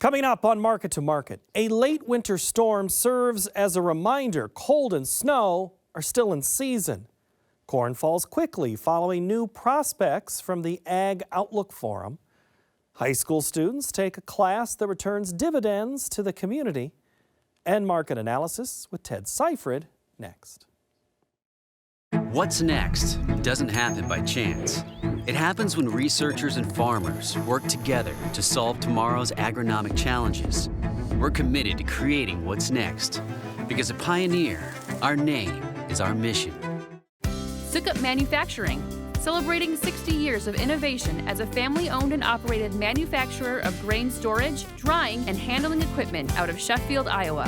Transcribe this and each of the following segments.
Coming up on Market to Market, a late winter storm serves as a reminder cold and snow are still in season. Corn falls quickly following new prospects from the Ag Outlook Forum. High school students take a class that returns dividends to the community. And market analysis with Ted Seifried next. What's next doesn't happen by chance. It happens when researchers and farmers work together to solve tomorrow's agronomic challenges. We're committed to creating what's next, because at Pioneer, our name is our mission. Sukup Manufacturing, celebrating 60 years of innovation as a family-owned and operated manufacturer of grain storage, drying, and handling equipment out of Sheffield, Iowa.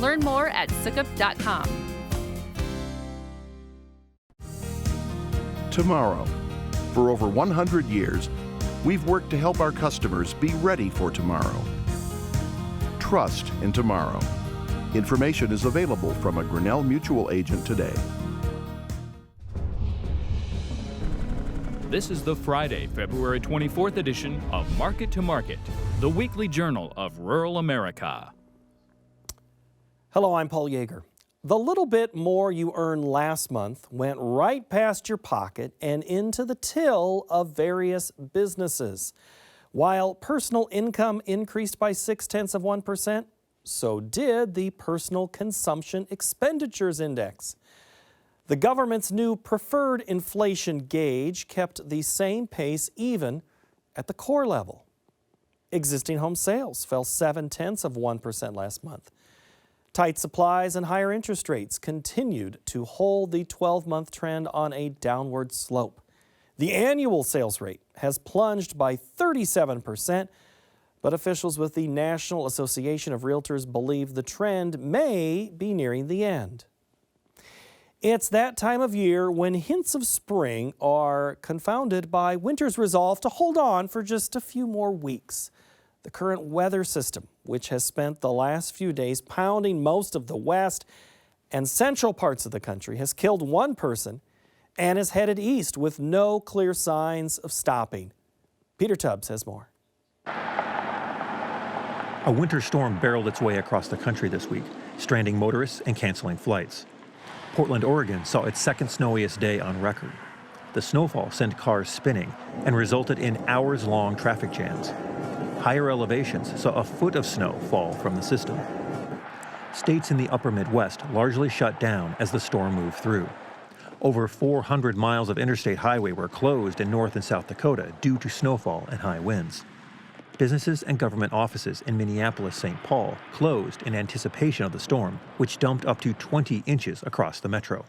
Learn more at sukup.com. Tomorrow. For over 100 years, we've worked to help our customers be ready for tomorrow. Trust in tomorrow. Information is available from a Grinnell Mutual agent today. This is the Friday, February 24th edition of Market to Market, the weekly journal of rural America. Hello, I'm Paul Yeager. The little bit more you earned last month went right past your pocket and into the till of various businesses. While personal income increased by 0.6%, so did the Personal Consumption Expenditures Index. The government's new preferred inflation gauge kept the same pace even at the core level. Existing home sales fell 0.7% last month. Tight supplies and higher interest rates continued to hold the 12-month trend on a downward slope. The annual sales rate has plunged by 37%, but officials with the National Association of Realtors believe the trend may be nearing the end. It's that time of year when hints of spring are confounded by winter's resolve to hold on for just a few more weeks. The current weather system, which has spent the last few days pounding most of the west and central parts of the country, has killed one person and is headed east with no clear signs of stopping. Peter Tubbs has more. A winter storm barreled its way across the country this week, stranding motorists and canceling flights. Portland, Oregon saw its second snowiest day on record. The snowfall sent cars spinning and resulted in hours-long traffic jams. Higher elevations saw a foot of snow fall from the system. States in the upper Midwest largely shut down as the storm moved through. Over 400 miles of interstate highway were closed in North and South Dakota due to snowfall and high winds. Businesses and government offices in Minneapolis-St. Paul closed in anticipation of the storm, which dumped up to 20 inches across the metro.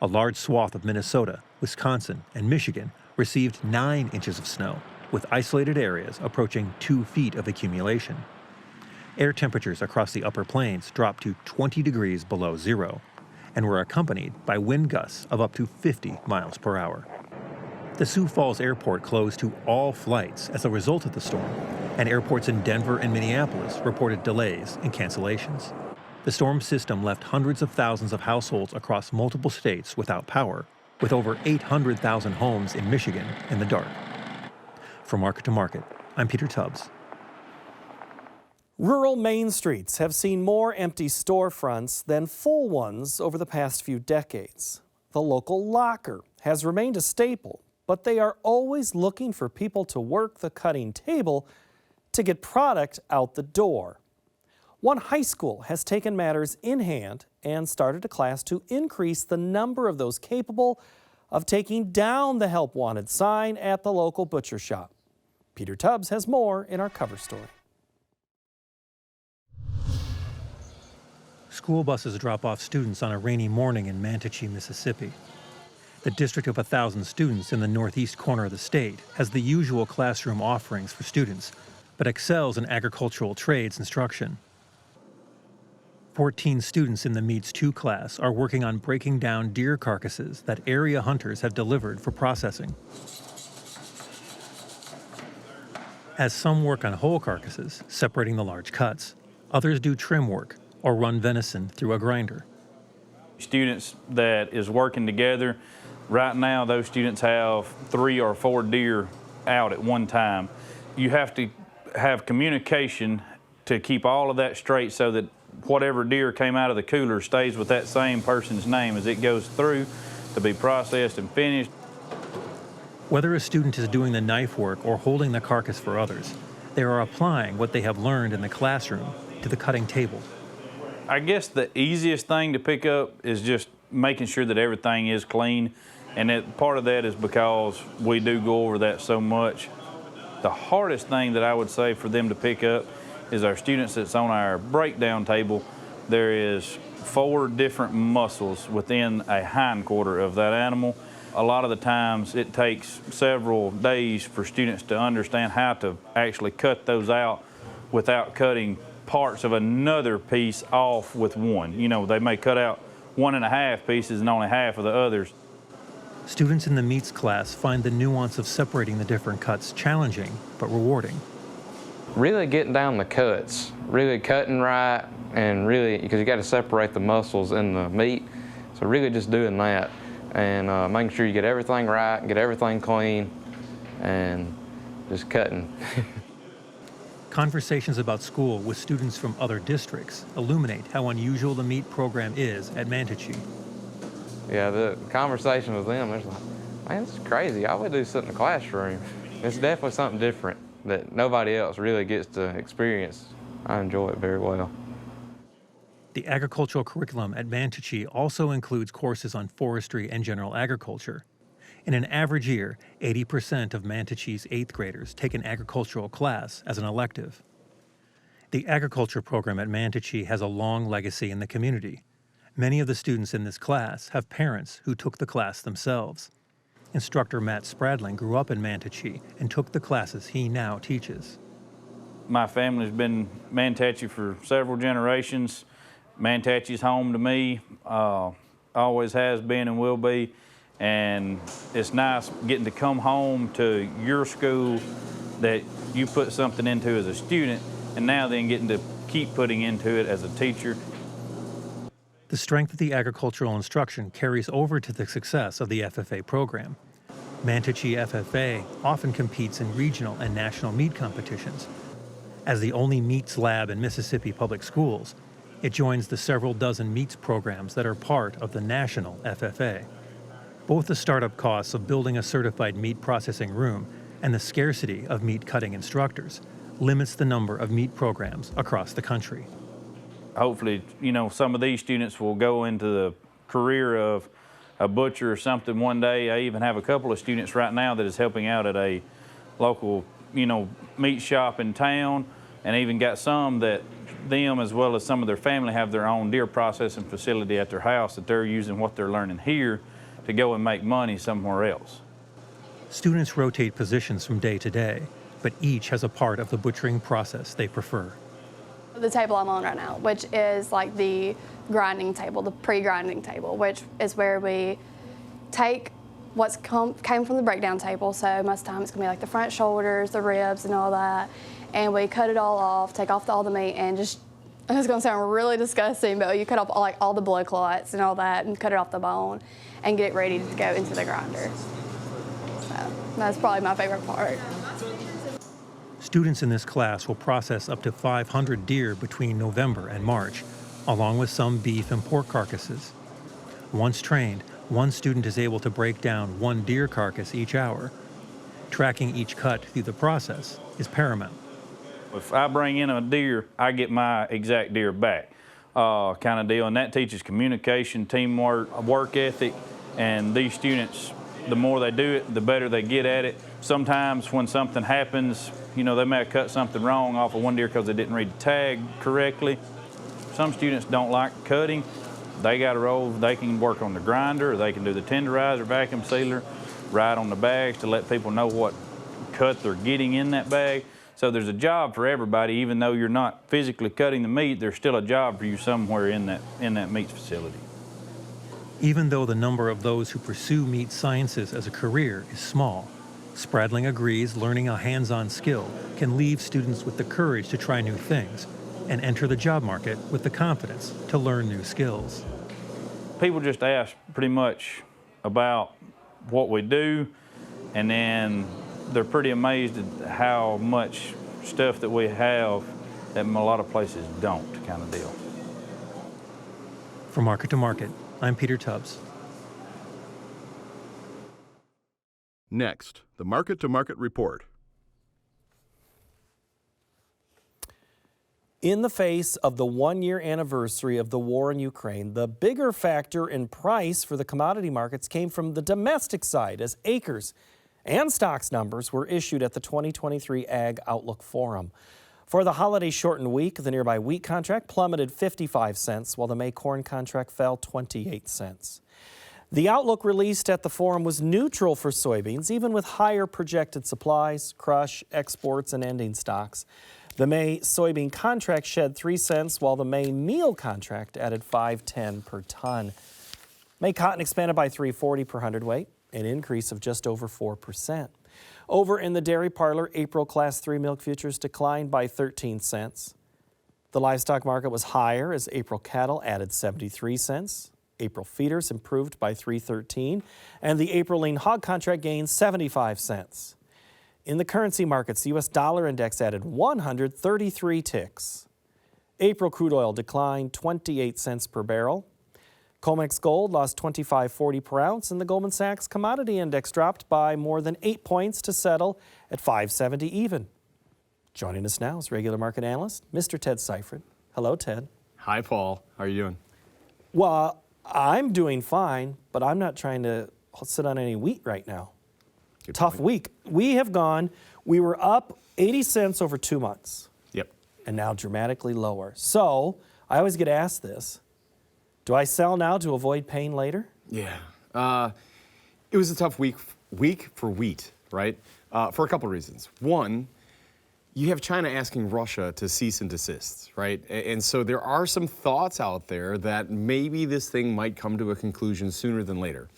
A large swath of Minnesota, Wisconsin, and Michigan received 9 inches of snow, with isolated areas approaching 2 feet of accumulation. Air temperatures across the upper plains dropped to 20 degrees below zero and were accompanied by wind gusts of up to 50 miles per hour. The Sioux Falls Airport closed to all flights as a result of the storm, and airports in Denver and Minneapolis reported delays and cancellations. The storm system left hundreds of thousands of households across multiple states without power, with over 800,000 homes in Michigan in the dark. From Market to Market, I'm Peter Tubbs. Rural main streets have seen more empty storefronts than full ones over the past few decades. The local locker has remained a staple, but they are always looking for people to work the cutting table to get product out the door. One high school has taken matters in hand and started a class to increase the number of those capable of taking down the Help Wanted sign at the local butcher shop. Peter Tubbs has more in our cover story. School buses drop off students on a rainy morning in Manatee, Mississippi. The district of 1,000 students in the northeast corner of the state has the usual classroom offerings for students, but excels in agricultural trades instruction. 14 students in the Meats 2 class are working on breaking down deer carcasses that area hunters have delivered for processing. As some work on whole carcasses, separating the large cuts, others do trim work or run venison through a grinder. Students that is working together, right now those students have 3 or 4 deer out at one time. You have to have communication to keep all of that straight so that whatever deer came out of the cooler stays with that same person's name as it goes through to be processed and finished. Whether a student is doing the knife work or holding the carcass for others, they are applying what they have learned in the classroom to the cutting table. I guess the easiest thing to pick up is just making sure that everything is clean, and part of that is because we do go over that so much. The hardest thing that I would say for them to pick up is our students that's on our breakdown table. There is 4 different muscles within a hindquarter of that animal. A lot of the times it takes several days for students to understand how to actually cut those out without cutting parts of another piece off with one. You know, they may cut out 1.5 pieces and only half of the others. Students in the meats class find the nuance of separating the different cuts challenging but rewarding. Really getting down the cuts, really cutting right, and really, because you got to separate the muscles in the meat, so really just doing that and making sure you get everything right, get everything clean, and just cutting. Conversations about school with students from other districts illuminate how unusual the meat program is at Manatee. Yeah, the conversation with them, it's like, man, this is crazy. I would do something in the classroom. It's definitely something different that nobody else really gets to experience. I enjoy it very well. The agricultural curriculum at Manatee also includes courses on forestry and general agriculture. In an average year, 80% of Manatee's 8th graders take an agricultural class as an elective. The agriculture program at Manatee has a long legacy in the community. Many of the students in this class have parents who took the class themselves. Instructor Matt Spradling grew up in Manatee and took the classes he now teaches. My family's been Manatee for several generations. Manatee's home to me, always has been and will be. And it's nice getting to come home to your school that you put something into as a student, and now then getting to keep putting into it as a teacher. The strength of the agricultural instruction carries over to the success of the FFA program. Manatee FFA often competes in regional and national meat competitions. As the only meats lab in Mississippi public schools, it joins the several dozen meats programs that are part of the national FFA. Both the startup costs of building a certified meat processing room and the scarcity of meat cutting instructors limits the number of meat programs across the country. Hopefully, you know, some of these students will go into the career of a butcher or something one day. I even have a couple of students right now that is helping out at a local, you know, meat shop in town, and even got some that them as well as some of their family have their own deer processing facility at their house that they're using what they're learning here to go and make money somewhere else. Students rotate positions from day to day, but each has a part of the butchering process they prefer. The table I'm on right now, which is like the grinding table, the pre-grinding table, which is where we take what's came from the breakdown table. So most of the time it's gonna be like the front shoulders, the ribs and all that. And we cut it all off, take off all the meat, and just, it's gonna sound really disgusting, but you cut off like all the blood clots and all that and cut it off the bone and get it ready to go into the grinder. So that's probably my favorite part. Students in this class will process up to 500 deer between November and March, along with some beef and pork carcasses. Once trained, one student is able to break down one deer carcass each hour. Tracking each cut through the process is paramount. If I bring in a deer, I get my exact deer back, kind of deal. And that teaches communication, teamwork, work ethic. And these students, the more they do it, the better they get at it. Sometimes when something happens, you know, they may have cut something wrong off of one deer because they didn't read the tag correctly. Some students don't like cutting. They got to roll, they can work on the grinder, or they can do the tenderizer, vacuum sealer, ride on the bags to let people know what cut they're getting in that bag. So there's a job for everybody. Even though you're not physically cutting the meat, there's still a job for you somewhere in that meat facility. Even though the number of those who pursue meat sciences as a career is small, Spradling agrees learning a hands-on skill can leave students with the courage to try new things and enter the job market with the confidence to learn new skills. People just ask pretty much about what we do, and then they're pretty amazed at how much stuff that we have that a lot of places don't, kind of deal. For Market to Market, I'm Peter Tubbs. Next, the Market to Market report. In the face of the one-year anniversary of the war in Ukraine, the bigger factor in price for the commodity markets came from the domestic side as acres and stocks numbers were issued at the 2023 Ag Outlook Forum. For the holiday-shortened week, the nearby wheat contract plummeted 55 cents, while the May corn contract fell 28 cents. The outlook released at the forum was neutral for soybeans, even with higher projected supplies, crush, exports, and ending stocks. The May soybean contract shed 3 cents, while the May meal contract added $5.10 per ton. May cotton expanded by $3.40 per hundredweight, an increase of just over 4%. Over in the dairy parlor, April Class 3 milk futures declined by 13 cents. The livestock market was higher as April cattle added 73 cents. April feeders improved by $3.13, and the April lean hog contract gained 75 cents. In the currency markets, the U.S. dollar index added 133 ticks. April crude oil declined 28 cents per barrel. COMEX gold lost $25.40 per ounce, and the Goldman Sachs commodity index dropped by more than 8 points to settle at 570 even. Joining us now is regular market analyst, Mr. Ted Seifried. Hello, Ted. Hi, Paul. How are you doing? Well, I'm doing fine, but I'm not trying to sit on any wheat right now. Good Tough point. week. We were up 80 cents over 2 months. Yep. And now dramatically lower. So I always get asked this, do I sell now to avoid pain later? Yeah. It was a tough week for wheat, right? For a couple of reasons. One, you have China asking Russia to cease and desist, right? And so there are some thoughts out there that maybe this thing might come to a conclusion sooner than later,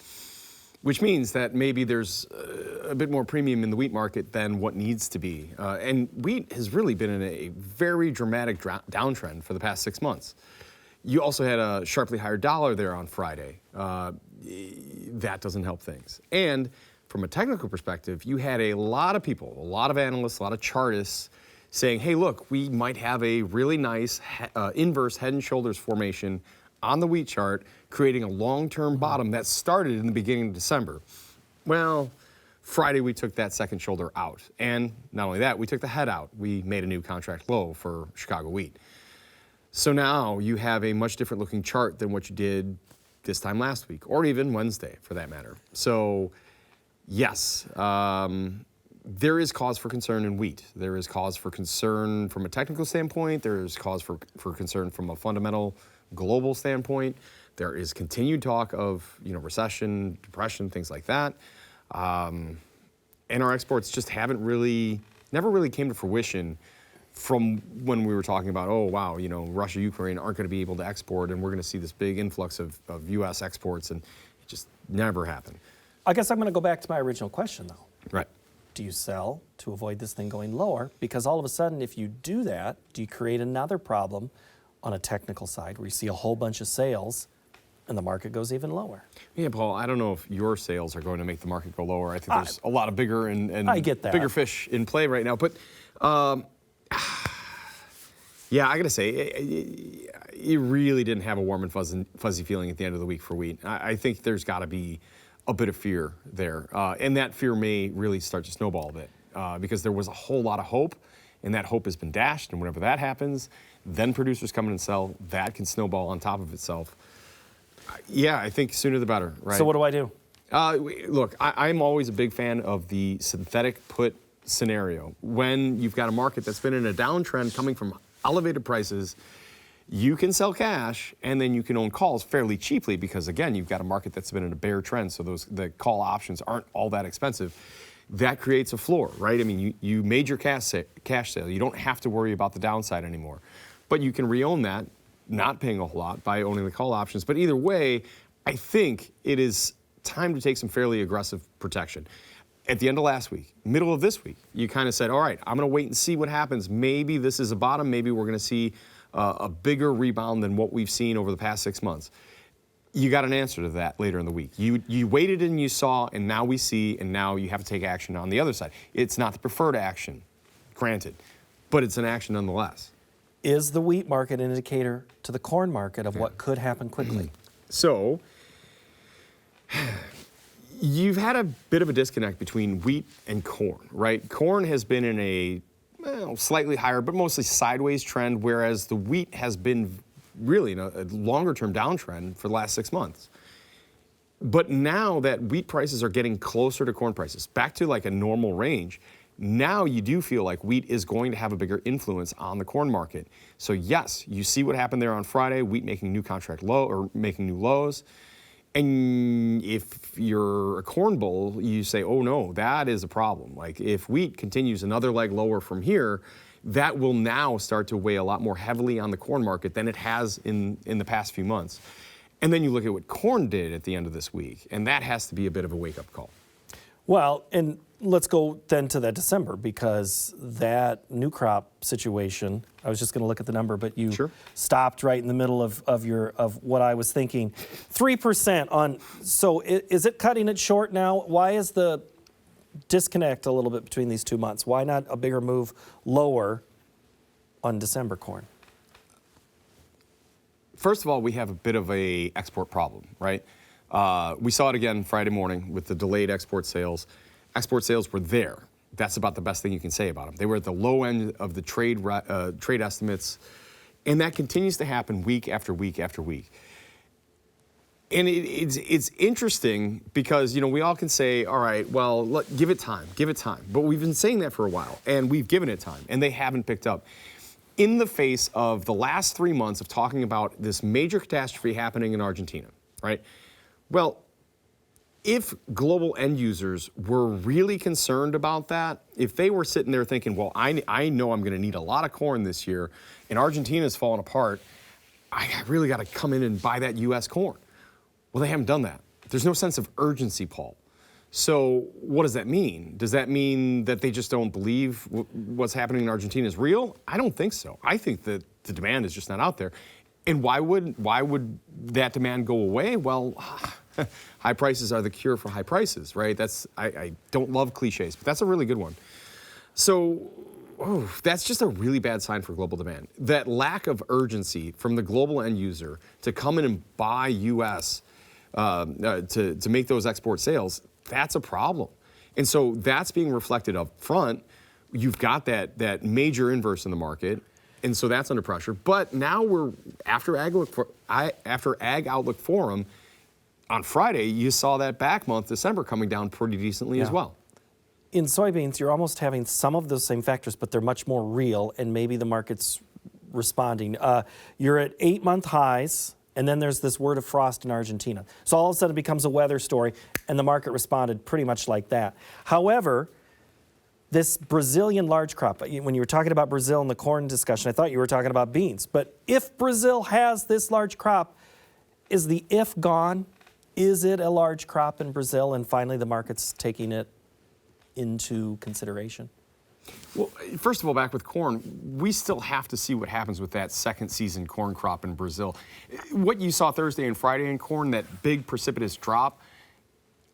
which means that maybe there's a bit more premium in the wheat market than what needs to be. And wheat has really been in a very dramatic downtrend for the past 6 months. You also had a sharply higher dollar there on Friday. That doesn't help things. And from a technical perspective, you had a lot of people, a lot of analysts, a lot of chartists saying, hey, look, we might have a really nice inverse head and shoulders formation on the wheat chart, creating a long-term bottom that started in the beginning of December. Well, Friday we took that second shoulder out. And not only that, we took the head out. We made a new contract low for Chicago wheat. So now you have a much different looking chart than what you did this time last week, or even Wednesday for that matter. So yes, there is cause for concern in wheat. There is cause for concern from a technical standpoint. There is cause for concern from a fundamental global standpoint. There is continued talk of recession, depression, things like that. And our exports just never really came to fruition from when we were talking about, oh, wow, Russia, Ukraine aren't going to be able to export, and we're going to see this big influx of U.S. exports, and it just never happened. I guess I'm going to go back to my original question, though. Right. Do you sell to avoid this thing going lower? Because all of a sudden, if you do that, do you create another problem on a technical side where you see a whole bunch of sales and the market goes even lower? Yeah, Paul, I don't know if your sales are going to make the market go lower. I think there's a lot of bigger and I get that. Bigger fish in play right now. But yeah, I got to say, it really didn't have a warm and fuzzy feeling at the end of the week for wheat. I think there's got to be a bit of fear there. And that fear may really start to snowball a bit because there was a whole lot of hope, and that hope has been dashed. And whenever that happens, then producers come in and sell. That can snowball on top of itself. Yeah, I think sooner the better, right? So what do I do? Look, I'm always a big fan of the synthetic put scenario. When you've got a market that's been in a downtrend coming from elevated prices, you can sell cash and then you can own calls fairly cheaply because, again, you've got a market that's been in a bear trend, so the call options aren't all that expensive. That creates a floor, right? I mean, you made your cash sale. You don't have to worry about the downside anymore. But you can re-own that, not paying a whole lot by owning the call options. But either way, I think it is time to take some fairly aggressive protection. At the end of last week, middle of this week, you kind of said, all right, I'm going to wait and see what happens. Maybe this is a bottom. Maybe we're going to see a bigger rebound than what we've seen over the past 6 months. You got an answer to that later in the week. You waited and you saw, and now we see, and now you have to take action on the other side. It's not the preferred action, granted, but it's an action nonetheless. Is the wheat market an indicator to the corn market of what could happen quickly? So, you've had a bit of a disconnect between wheat and corn, right? Corn has been in a slightly higher, but mostly sideways trend, whereas the wheat has been really in a longer-term downtrend for the last 6 months. But now that wheat prices are getting closer to corn prices, back to like a normal range, now you do feel like wheat is going to have a bigger influence on the corn market. So yes, you see what happened there on Friday, wheat making new contract low or making new lows. And if you're a corn bull, you say, oh no, that is a problem. Like if wheat continues another leg lower from here, that will now start to weigh a lot more heavily on the corn market than it has in the past few months. And then you look at what corn did at the end of this week, and that has to be a bit of a wake-up call. Well, and let's go then to that December, because that new crop situation, I was just going to look at the number, but you stopped right in the middle of what I was thinking. 3% on, so is it cutting it short now? Why is the disconnect a little bit between these 2 months? Why not a bigger move lower on December corn? First of all, we have a bit of a export problem, right? We saw it again Friday morning with the delayed export sales. Export sales were there. That's about the best thing you can say about them. They were at the low end of the trade estimates, and that continues to happen week after week after week. And it's interesting because, you know, we all can say, all right, well, give it time. But we've been saying that for a while, and we've given it time, and they haven't picked up. In the face of the last 3 months of talking about this major catastrophe happening in Argentina, right? Well, if global end users were really concerned about that, if they were sitting there thinking, well, I know I'm going to need a lot of corn this year, and Argentina's falling apart, I really got to come in and buy that U.S. corn. Well, they haven't done that. There's no sense of urgency, Paul. So what does that mean? Does that mean that they just don't believe what's happening in Argentina is real? I don't think so. I think that the demand is just not out there. And why would that demand go away? Well, high prices are the cure for high prices, right? I don't love cliches, but that's a really good one. So that's just a really bad sign for global demand. That lack of urgency from the global end user to come in and buy U.S. To make those export sales, that's a problem. And so that's being reflected up front. You've got that major inverse in the market, and so that's under pressure. But now we're after Ag Outlook Forum on Friday, you saw that back month, December, coming down pretty decently as well. In soybeans, you're almost having some of those same factors, but they're much more real, and maybe the market's responding. You're at 8-month highs, and then there's this word of frost in Argentina. So all of a sudden it becomes a weather story, and the market responded pretty much like that. However, this Brazilian large crop, when you were talking about Brazil in the corn discussion, I thought you were talking about beans. But if Brazil has this large crop, is the if gone? Is it a large crop in Brazil, and finally the market's taking it into consideration? Well, first of all, back with corn, we still have to see what happens with that second season corn crop in Brazil. What you saw Thursday and Friday in corn, that big precipitous drop,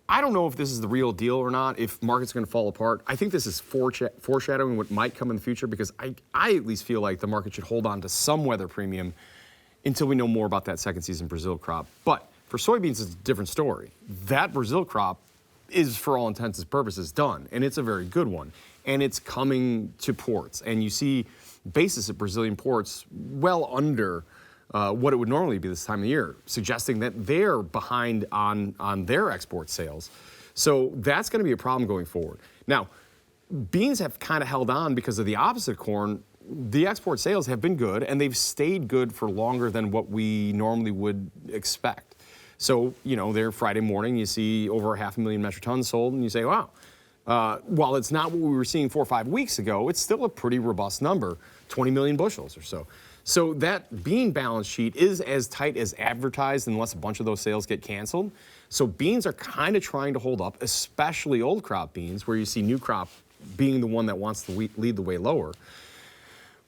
I don't know if this is the real deal or not, if market's going to fall apart. I think this is foreshadowing what might come in the future, because I at least feel like the market should hold on to some weather premium until we know more about that second season Brazil crop. But for soybeans, it's a different story. That Brazil crop is, for all intents and purposes, done, and it's a very good one. And it's coming to ports. And you see basis at Brazilian ports well under what it would normally be this time of the year, suggesting that they're behind on their export sales. So that's going to be a problem going forward. Now, beans have kind of held on because of the opposite of corn. The export sales have been good, and they've stayed good for longer than what we normally would expect. So, you know, there Friday morning, you see over 500,000 metric tons sold, and you say, wow. While it's not what we were seeing 4 or 5 weeks ago, it's still a pretty robust number, 20 million bushels or so. So that bean balance sheet is as tight as advertised unless a bunch of those sales get canceled. So beans are kind of trying to hold up, especially old crop beans, where you see new crop being the one that wants to lead the way lower.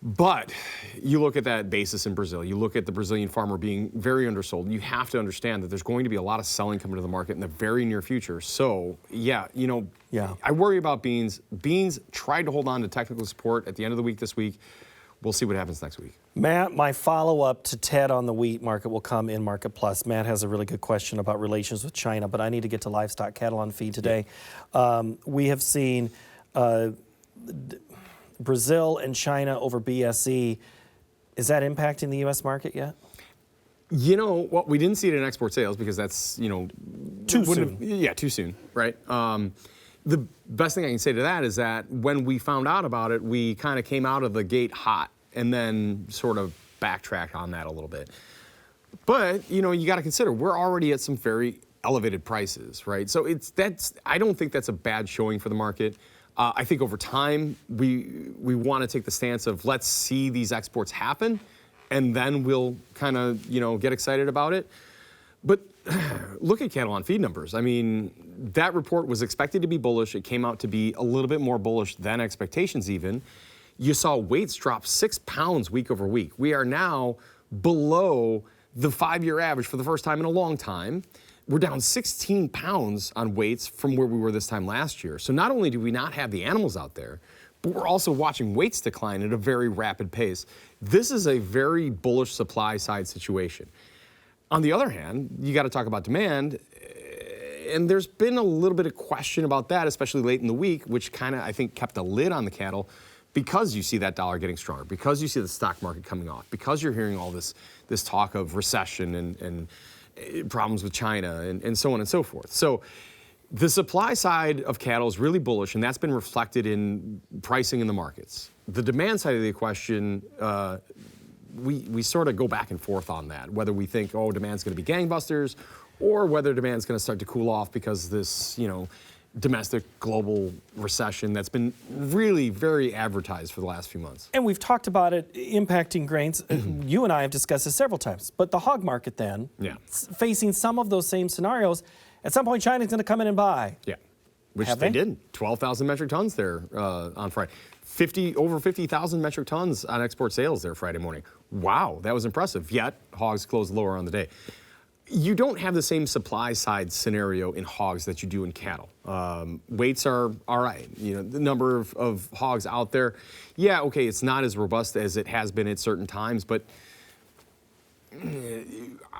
But you look at that basis in Brazil, you look at the Brazilian farmer being very undersold, you have to understand that there's going to be a lot of selling coming to the market in the very near future. So, yeah, you know, I worry about beans. Beans tried to hold on to technical support at the end of the week this week. we'll see what happens next week. Matt, my follow-up to Ted on the wheat market will come in Market Plus. Matt has a really good question about relations with China, but I need to get to livestock cattle on feed today. We have seen Brazil and China over BSE. Is that impacting the U.S. market yet? You know, well, we didn't see it in export sales because that's, you know, too soon. Yeah, too soon, right? The best thing I can say to that is that when we found out about it, we kind of came out of the gate hot and then sort of backtracked on that a little bit. But, you know, you got to consider we're already at some very elevated prices, right? So I don't think that's a bad showing for the market. I think over time, we want to take the stance of let's see these exports happen, and then we'll kind of, you know, get excited about it. But look at cattle on feed numbers. I mean, that report was expected to be bullish. It came out to be a little bit more bullish than expectations even. You saw weights drop 6 pounds week over week. We are now below the 5-year average for the first time in a long time. We're down 16 pounds on weights from where we were this time last year. So not only do we not have the animals out there, but we're also watching weights decline at a very rapid pace. This is a very bullish supply side situation. On the other hand, you got to talk about demand, and there's been a little bit of question about that, especially late in the week, which kind of, I think, kept a lid on the cattle because you see that dollar getting stronger, because you see the stock market coming off, because you're hearing all this talk of recession and problems with China and so on and so forth. So the supply side of cattle is really bullish, and that's been reflected in pricing in the markets. The demand side of the question, we sort of go back and forth on that, whether we think, oh, demand's going to be gangbusters, or whether demand's going to start to cool off because this, you know, domestic global recession that's been really very advertised for the last few months. And we've talked about it impacting grains. You and I have discussed this several times. But the hog market then, facing some of those same scenarios, at some point China's going to come in and buy. Yeah, which they did. 12,000 metric tons there on Friday. Over 50,000 metric tons on export sales there Friday morning. Wow, that was impressive. Yet hogs closed lower on the day. You don't have the same supply side scenario in hogs that you do in cattle. Weights are all right. You know, the number of hogs out there, yeah, okay, it's not as robust as it has been at certain times, but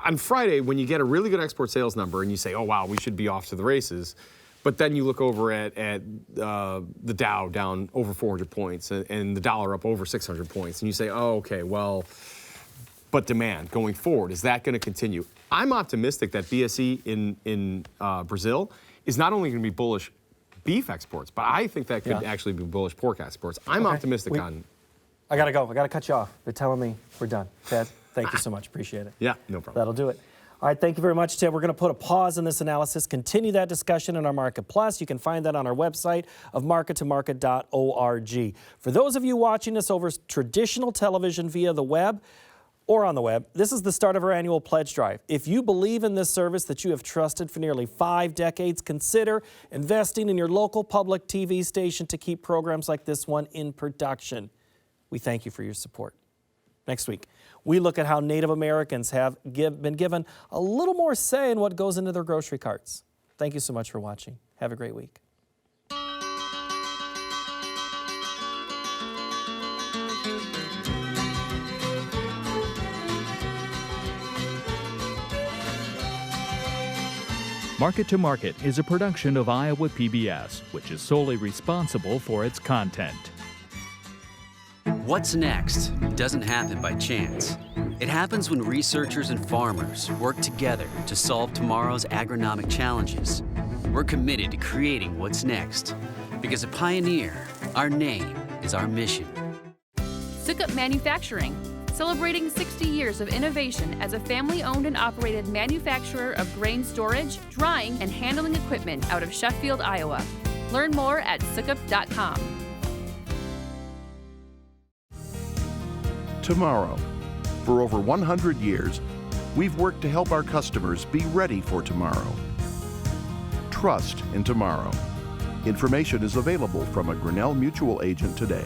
on Friday, when you get a really good export sales number and you say, oh, wow, we should be off to the races, but then you look over at the Dow down over 400 points and the dollar up over 600 points, and you say, oh, okay, well, but demand going forward, is that going to continue? I'm optimistic that BSE in Brazil is not only going to be bullish beef exports, but I think that could actually be bullish pork exports. I'm optimistic on. I got to go. I got to cut you off. They're telling me we're done. Ted, thank you so much. Appreciate it. Yeah, no problem. That'll do it. All right, thank you very much, Ted. We're going to put a pause in this analysis, continue that discussion in our Market Plus. You can find that on our website of markettomarket.org. For those of you watching us over traditional television via the web, or on the web, this is the start of our annual pledge drive. If you believe in this service that you have trusted for nearly 5 decades, consider investing in your local public TV station to keep programs like this one in production. We thank you for your support. Next week, we look at how Native Americans have been given a little more say in what goes into their grocery carts. Thank you so much for watching. Have a great week. Market to Market is a production of Iowa PBS, which is solely responsible for its content. What's next doesn't happen by chance. It happens when researchers and farmers work together to solve tomorrow's agronomic challenges. We're committed to creating what's next, because at Pioneer, our name is our mission. Sukup Manufacturing, celebrating 60 years of innovation as a family-owned and operated manufacturer of grain storage, drying, and handling equipment out of Sheffield, Iowa. Learn more at sukup.com. Tomorrow. For over 100 years, we've worked to help our customers be ready for tomorrow. Trust in tomorrow. Information is available from a Grinnell Mutual agent today.